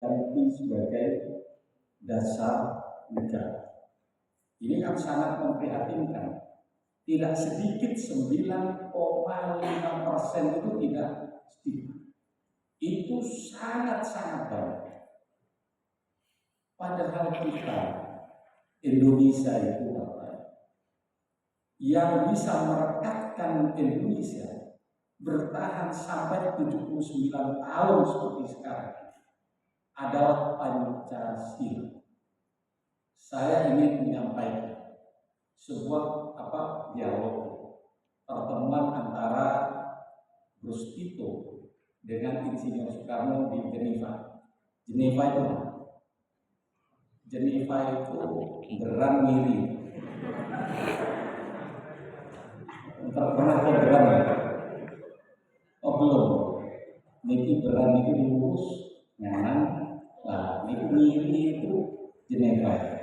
sebagai dasar negara. Ini kan sangat memprihatinkan. Tidak sedikit 9,5% itu tidak setuju. Itu sangat-sangat banyak. Padahal kita Indonesia itu apa? Yang bisa merekatkan Indonesia bertahan sampai 79 tahun seperti sekarang adalah Pancasila. Saya ingin menyampaikan sebuah dialog pertemuan antara Gus Tito dengan Insinyur Soekarno di Geneva. Geneva itu beran miri. Pernah ke beran ya? Oh belum. Niki beran niki lurus, nganan. Nah, niki miri itu Geneva.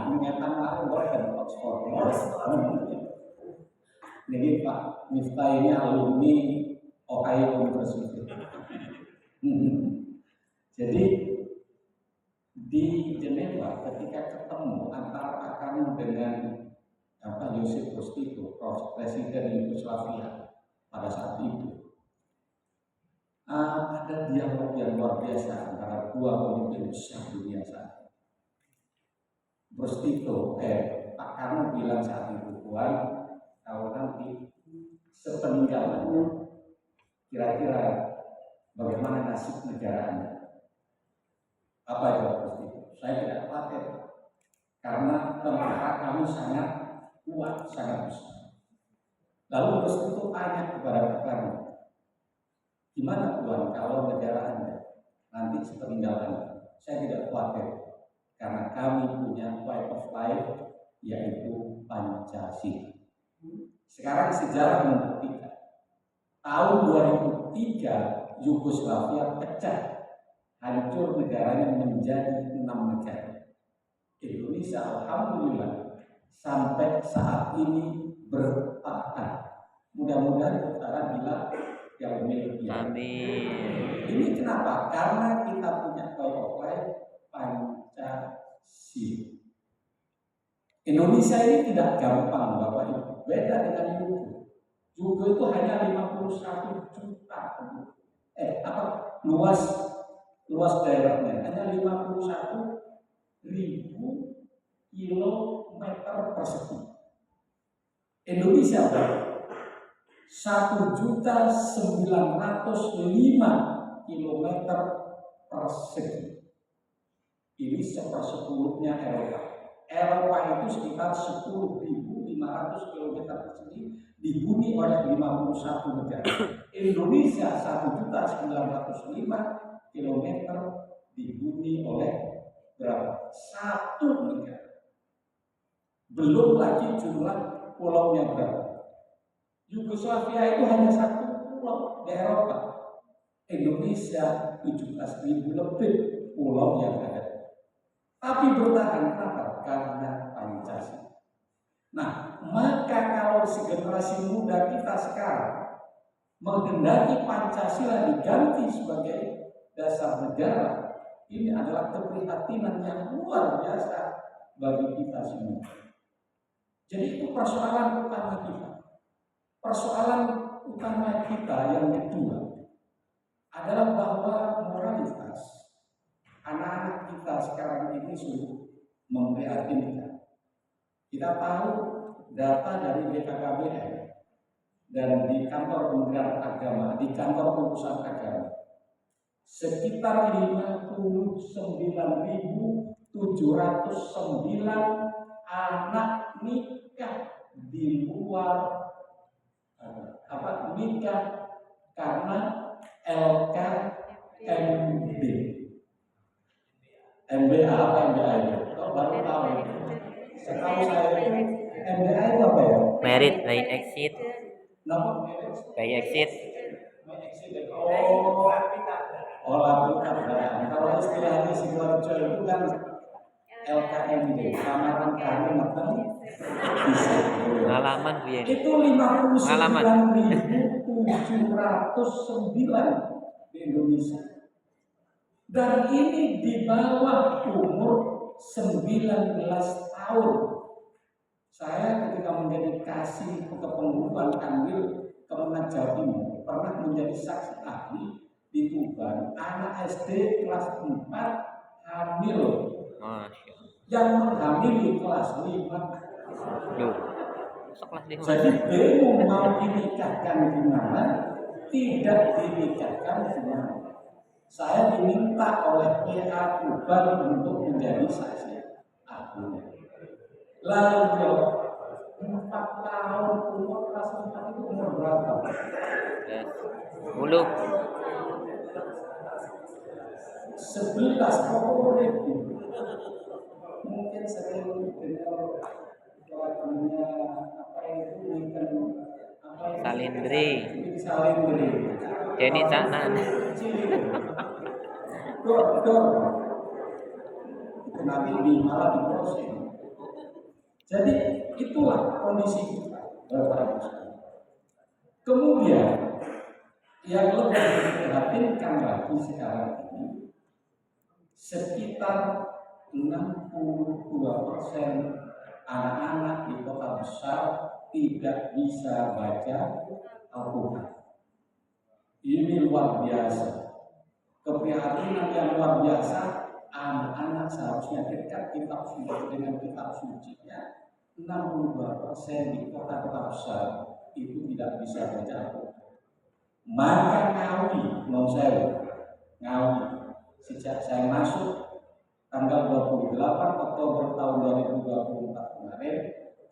Ingatan aku bukan Oxford. Jadi Pak Miftah ini alumni Ohio University. Jadi di Geneva ketika ketemu antara Pak Karno dengan Josip Broz Tito, Presiden Yugoslavia pada saat itu, ada dialog yang luar biasa antara dua pemimpin besar dunia saat itu. Broz Tito, Pak Karno bilang saat itu, Tuan, kalau nanti sepeninggalannya kira-kira bagaimana nasib negara Anda? Apa jawab Broz Tito? Saya tidak khawatir karena tentara kami sangat kuat, sangat besar. Lalu Broz Tito tanya kepada Pak Karno, gimana Tuan kalau negara Anda nanti sepeninggalannya? Saya tidak khawatir karena kami punya way of life yaitu Pancasila. Sekarang sejarah membuktikan tahun 2003 Yugoslavia pecah, hancur negaranya menjadi 6 negara. Indonesia alhamdulillah sampai saat ini bertahan. Mudah-mudahan utara bila yang memiliki. Amin. Ini kenapa? Karena kita punya way of life Pancasila. Indonesia ini tidak gampang Bapak Ibu. Beda dengan Jugo. Jugo itu hanya 51 juta. Luas daerahnya hanya 51.000 kilometer persegi. Indonesia berapa? 1.905 kilometer persegi. Ini sepersepuluhnya Eropa. Eropa itu sekitar 10.500 km persegi dihuni oleh 51 negara. Indonesia 1.905 km dihuni oleh berapa? 1 negara. Belum lagi jumlah pulaunya berapa. Yugoslavia itu hanya 1 pulau di Eropa. Indonesia 17.000 lebih pulau yang ada. Tapi bertahan kenapa? Karena Pancasila. Nah, maka kalau generasi muda kita sekarang menghendaki Pancasila diganti sebagai dasar negara, ini adalah keprihatinan yang luar biasa bagi kita semua. Jadi itu persoalan utama kita. Persoalan utama kita yang kedua adalah bahwa moralitas anak-anak kita sekarang ini sungguh memprihatinkan. Kita tahu data dari BKKBN dan di kantor Kementerian Agama, di kantor urusan agama, sekitar 59.709 anak nikah di luar nikah karena LKMB. MBA apa MBA itu? Oh, baru tahu. Setahu saya MBA itu apa ya? Merit by exit. Nama By exit. Oh, lapitan. Kalau istilah di Sidoarjo itu kan LKMD, lamaran karir matang Bisa. Pengalaman piye? Itu Pengalaman. 59.709 di Indonesia. Dan ini di bawah umur 19 tahun. Saya ketika menjadi kasih kepengurusan Kanwil Kemenag Jawa Timur pernah menjadi saksi ahli di Tuban, anak SD kelas 4 hamil, Masya Allah. yang menghamili kelas 5. Duh. Sekelas di Jadi bingung mau dinikahkan di mana, tidak dinikahkan di mana. Saya diminta oleh PA Tuban untuk menjadi saksi ahli. Lalu 4 tahun umur kelas 4 itu umur berapa? 10. 11 pokoknya. Mungkin sering dengar temannya apa itu ikan apa itu Salindri. salindri. Denny Caknan. Dokter. Itu nanti malah diproses. Jadi itulah kondisi kita, Bapak Ibu sekalian. Kemudian yang lebih diperhatikan lagi sekarang ini, sekitar 62% anak-anak di kota besar tidak bisa baca Al-Quran. Ini luar biasa. Keprihatinan yang luar biasa. Anak-anak seharusnya dekat kitab suci dengan kitab sucinya. 62% di kota-kota besar itu tidak bisa baca Al-Quran. Maka Ngawi, mau saya Ngawi, sejak saya masuk tanggal 28 Oktober tahun 2024 kemarin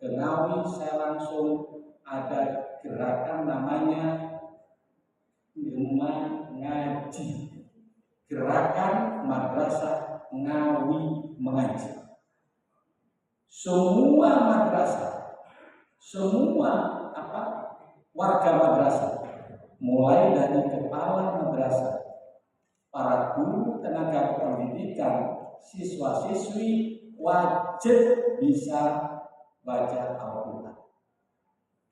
ke Ngawi, saya langsung ada gerakan namanya Gemah Ngaji, gerakan Madrasah Ngawi Mengaji. Semua madrasah, semua warga madrasah, mulai dari kepala madrasah, para guru, tenaga pendidikan, siswa-siswi wajib bisa baca Al-Quran.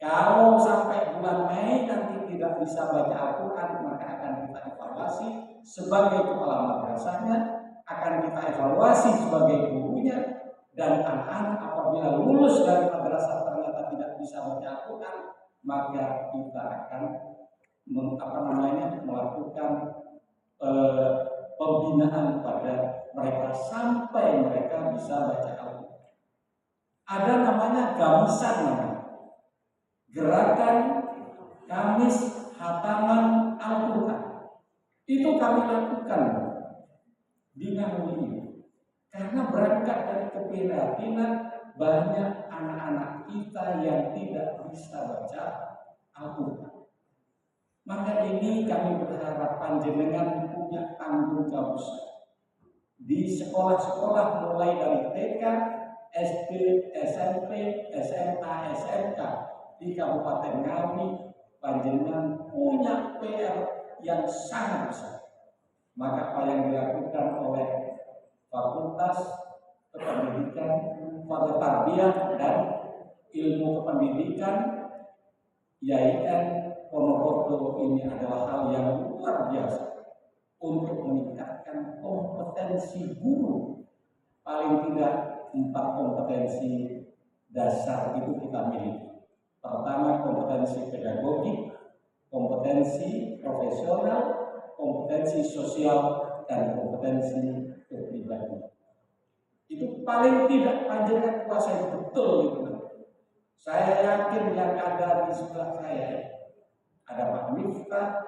Kalau sampai bulan Mei nanti tidak bisa baca Al-Quran, maka akan kita evaluasi sebagai kepala madrasahnya, akan kita evaluasi sebagai gurunya, dan anak-anak apabila lulus dari madrasah ternyata tidak bisa baca Al-Quran, maka kita akan melakukan pembinaan pada mereka sampai mereka bisa baca Al-Quran. Ada namanya gamisan, gerakan Kamis Hataman Al-Quran. Itu kami lakukan di Ngawi ini karena berangkat dari keprihatinan banyak anak-anak kita yang tidak bisa baca Al-Quran. Maka ini kami berharap panjenengan punya tanggung jawab besar di sekolah-sekolah mulai dari TK, SD, SMP, SMA, SMK di Kabupaten Ngawi. Panjenengan punya PR yang sangat besar. Maka apa yang dilakukan oleh Fakultas Kependidikan, Fakultas Tarbiyah dan Ilmu Kependidikan YIN Ponorogo ini adalah hal yang luar biasa untuk meningkatkan kompetensi guru. Paling tidak 4 kompetensi dasar itu kita miliki. Pertama, kompetensi pedagogik, kompetensi profesional, kompetensi sosial, dan kompetensi kepribadian. Itu paling tidak panjenengan kuasai betul itu. Saya yakin yang ada di sebelah saya, ada Pak Miftah,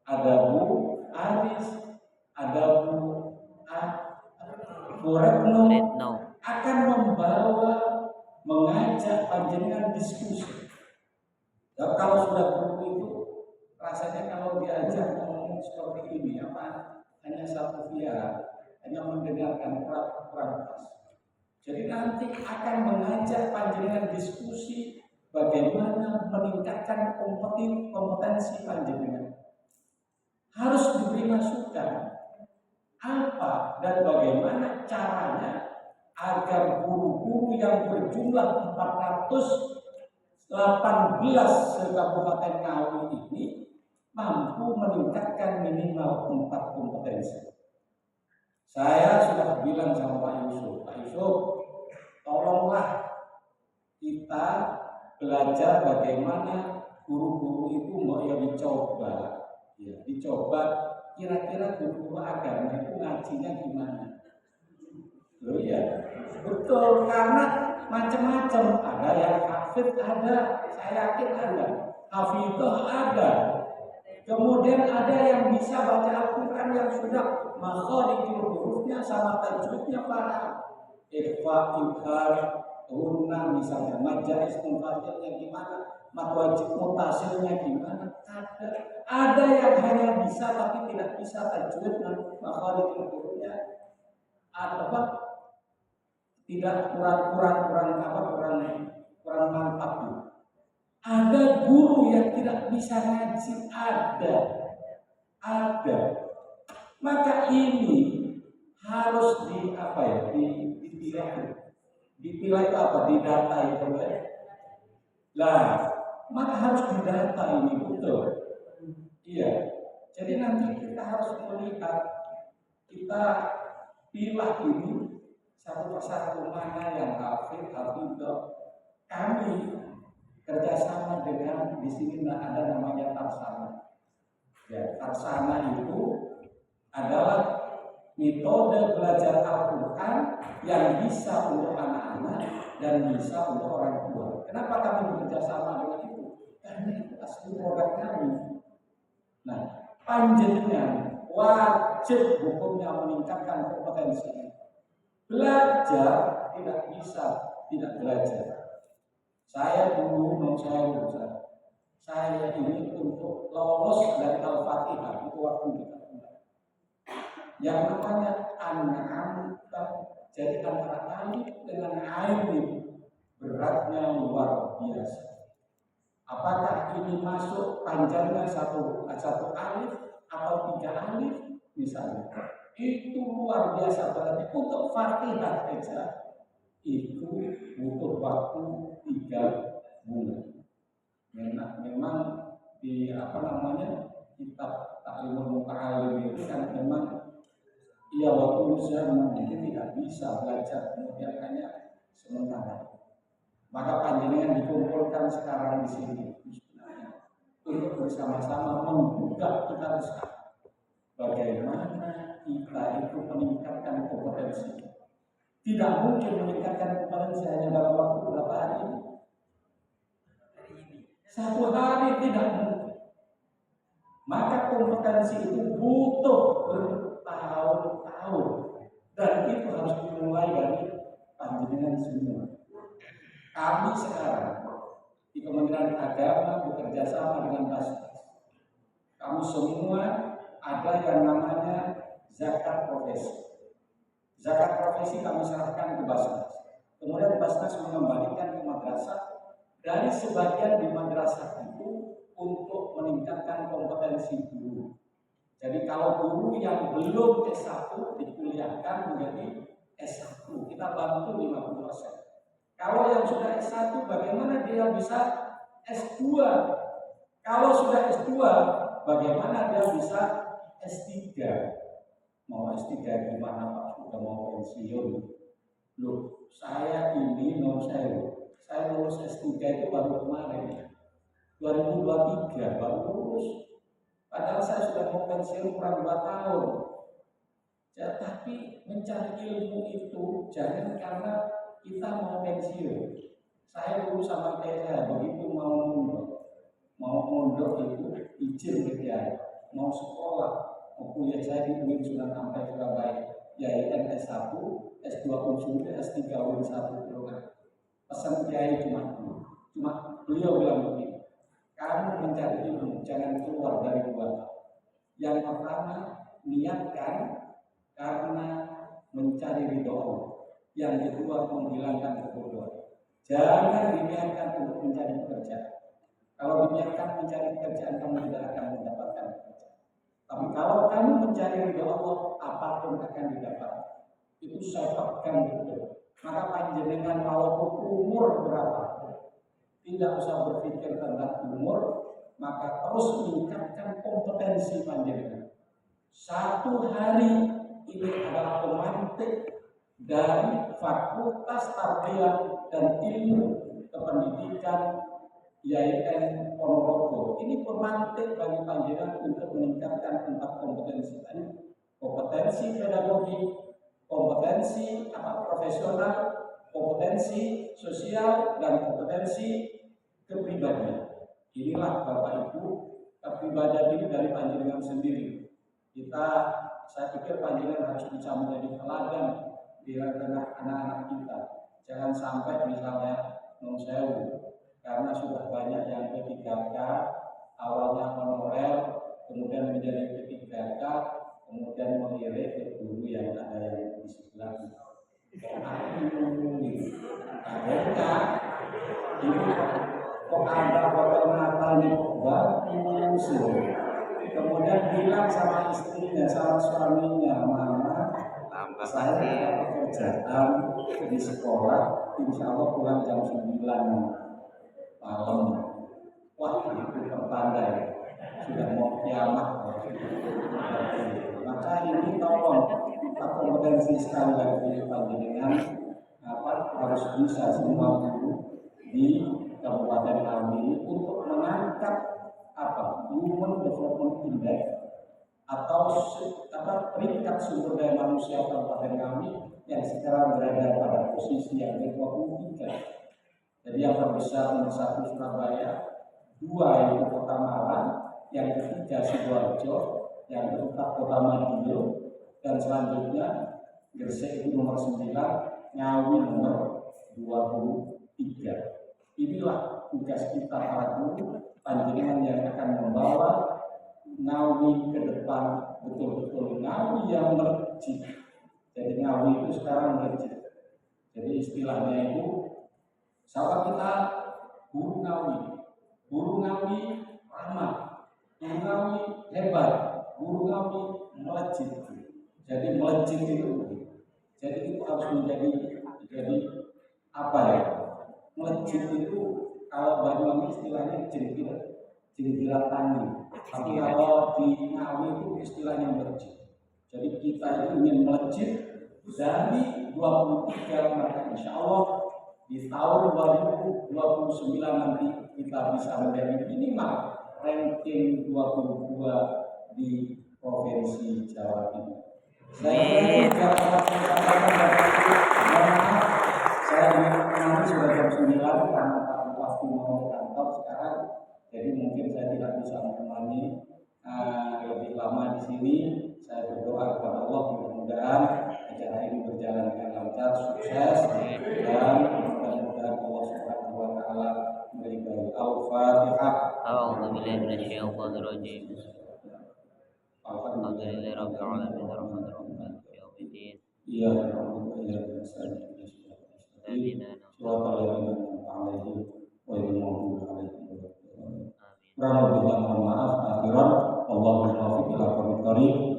ada Bu Aris, ada Bu Retno, akan membawa, mengajak panjenengan diskusi. Dan kalau sudah buku itu, rasanya kalau diajak ngomong seperti ini, hanya satu pihak, hanya mendengarkan kurang pas. Jadi nanti akan mengajak panjenengan diskusi bagaimana meningkatkan kompetensi panjenengan. Harus diberi masukan apa dan bagaimana caranya agar guru-guru yang berjumlah 418 se-Kabupaten Ngawi ini mampu meningkatkan minimal 4 kompetensi. Saya sudah bilang sama Pak Yusuf, tolonglah kita belajar bagaimana guru-guru itu mau dicoba kira-kira guru agama itu ngajinya gimana. Loh ya, betul, karena macam-macam, ada yang hafid, ada, saya yakin ada, hafidhah ada, kemudian ada yang bisa baca Al-Quran yang sudah makharijul hurufnya sama tajwidnya paham, ikhfa, ibhar, turunah, misalnya majalis mufasilnya gimana, mat wajib mutasilnya gimana, ada yang hanya bisa tapi tidak bisa tajwid dan makharijul hurufnya, atau tidak kurang mantap. Ada guru yang tidak bisa ngaji, ada. Maka ini harus dipilah itu apa? Didata itu. Lah, maka harus didata ini betul. Iya. Jadi nanti kita harus melihat, kita pilah ini satu persatu mana yang hafidhah. Kami kerjasama dengan di sini ada namanya Tarsana. Ya, Tarsana itu adalah metode belajar Al-Quran yang bisa untuk anak-anak dan bisa untuk orang tua. Kenapa kami bekerjasama dengan itu? Karena itu asli produk kami. Nah, panjenengan wajib hukumnya meningkatkan kompetensi. Belajar tidak bisa tidak belajar. Saya dulu saya ini untuk lolos dari Al-Fatihah itu waktu kita yang namanya an-na'am, jadi antara alif dengan ain itu beratnya luar biasa. Apakah ini masuk panjangnya satu alif atau 3 alif misalnya, itu luar biasa. Berarti untuk Fatihah saja itu butuh waktu 3 bulan. Memang di kitab Ta'limul Muta'allim itu kan memang waktu zaman ini tidak bisa belajar, kemudian hanya sementara. Maka panjenengan dikumpulkan sekarang di sini untuk bersama-sama membuka kita bersama bagaimana kita itu meningkatkan kompetensi. Tidak mungkin meningkatkan kompetensi hanya dalam waktu berapa hari ini. 1 hari tidak mungkin. Maka kompetensi itu butuh bertahun-tahun, dan itu harus dimulai dari panjenengan semua. Kami sekarang di Kementerian Agama bekerja sama dengan Basnas. Kami semua ada yang namanya zakat profesi. Zakat profesi kami serahkan ke Basnas. Kemudian Basnas mengembalikan ke madrasah. Dari sebagian di madrasah itu untuk meningkatkan kompetensi guru. Jadi kalau guru yang belum S1 dikuliahkan menjadi S1, kita bantu 50%. Kalau yang sudah S1 bagaimana dia bisa S2? Kalau sudah S2 bagaimana dia bisa S3? Mau S3 gimana Pak? Sudah mau pensiun. Loh, saya lulus S3 itu baru kemarin, 2023 baru lulus. Padahal saya sudah mau pensiun kurang 2 tahun. Ya, tapi mencari ilmu itu jangan karena kita mau pensiun. Saya dulu sama kayak saya, begitu mau mondok itu izin ke Kiai, mau sekolah, mau kuliah saya di UIN Sunan Ampel Surabaya, yaitu S1, S2 Unsur, S3 UIN 1 program. Pesan Kiai cuma beliau bilang begini, kamu mencari ilmu jangan keluar dari 2 hal. Yang pertama, niatkan karena mencari ridho Allah. Yang kedua, menghilangkan kebodohan. Jangan diniatkan untuk mencari pekerjaan. Kalau diniatkan mencari pekerjaan, kamu tidak akan mendapatkan pekerjaan. Tapi kalau kamu mencari ridho Allah, apapun akan didapatkan. Itu saya pegang betul. Maka panjenengan walaupun umur berapa, tidak usah berpikir tentang umur, maka terus meningkatkan kompetensi panjenengan. Satu hari ini adalah pemantik dari Fakultas Tarbiyah dan Ilmu Kependidikan IAIN Ponorogo. Ini pemantik bagi panjenengan untuk meningkatkan 4 kompetensi tadi. Kompetensi pedagogi, kompetensi profesional, kompetensi sosial, dan kompetensi kepribadian. Inilah Bapak Ibu, kepribadian ini dari panjenengan sendiri. Saya pikir panjenengan harus bisa menjadi teladan di tengah anak-anak kita. Jangan sampai misalnya nonsewu, karena sudah banyak yang P3K, awalnya honorer, kemudian menjadi P3K, kemudian melirik ke guru yang ada yang di sebelah kita. Ini kok ada foto Natal nih, kok bagus. Kemudian bilang sama istrinya, sama suaminya, mama, saya ada pekerjaan di sekolah, insya Allah pulang jam 9 malam. Wah, itu pertanda ya, sudah mau kiamat. Maka ini tolong kompetensi sekali lagi panjenengan harus bisa semua guru di Kabupaten kami untuk mengangkat Human Development Index atau peringkat sumber daya manusia Kabupaten kami yang sekarang berada pada posisi yang ke-23. Jadi yang terbesar nomor 1 Surabaya, 2 yaitu Kota Malang, yang ketiga Sidoarjo, yang keempat Kota Madiun, dan selanjutnya Gresik itu nomor 9, Ngawi nomor 23. Inilah tugas kita para guru, panjenengan yang akan membawa Ngawi ke depan, betul-betul Ngawi yang melejit. Jadi Ngawi itu sekarang melejit. Jadi istilahnya itu, sahabat kita guru Ngawi ramah, guru Ngawi hebat, guru Ngawi melejit. Jadi melejit itu harus menjadi apa ya? Melejit itu kalau Banyuwangi istilahnya jenggilat tani. Tapi kalau di Ngawi itu istilahnya melejit. Jadi kita itu ingin melejit dari 23, maka insya Allah di tahun 2029 nanti kita bisa menjadi minimal ranking 22 di Provinsi Jawa Timur. Saya nanti sudah jam 9 karena Pak Bupati mau ke kantor sekarang, jadi mungkin saya tidak bisa menemani lebih lama di sini. Saya berdoa kepada Allah mudah-mudahan acara ini berjalan dengan lancar, sukses, dan mudah-mudahan Allah Subhanahu wa taala memberi Al-Fatihah. A'udzubillahi minasyaitonir rajim. Alhamdulillahi rabbil alamin arrahmanir rahim yaumiddin. Iya, alhamdulillah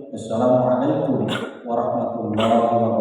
Assalamualaikum warahmatullahi wabarakatuh.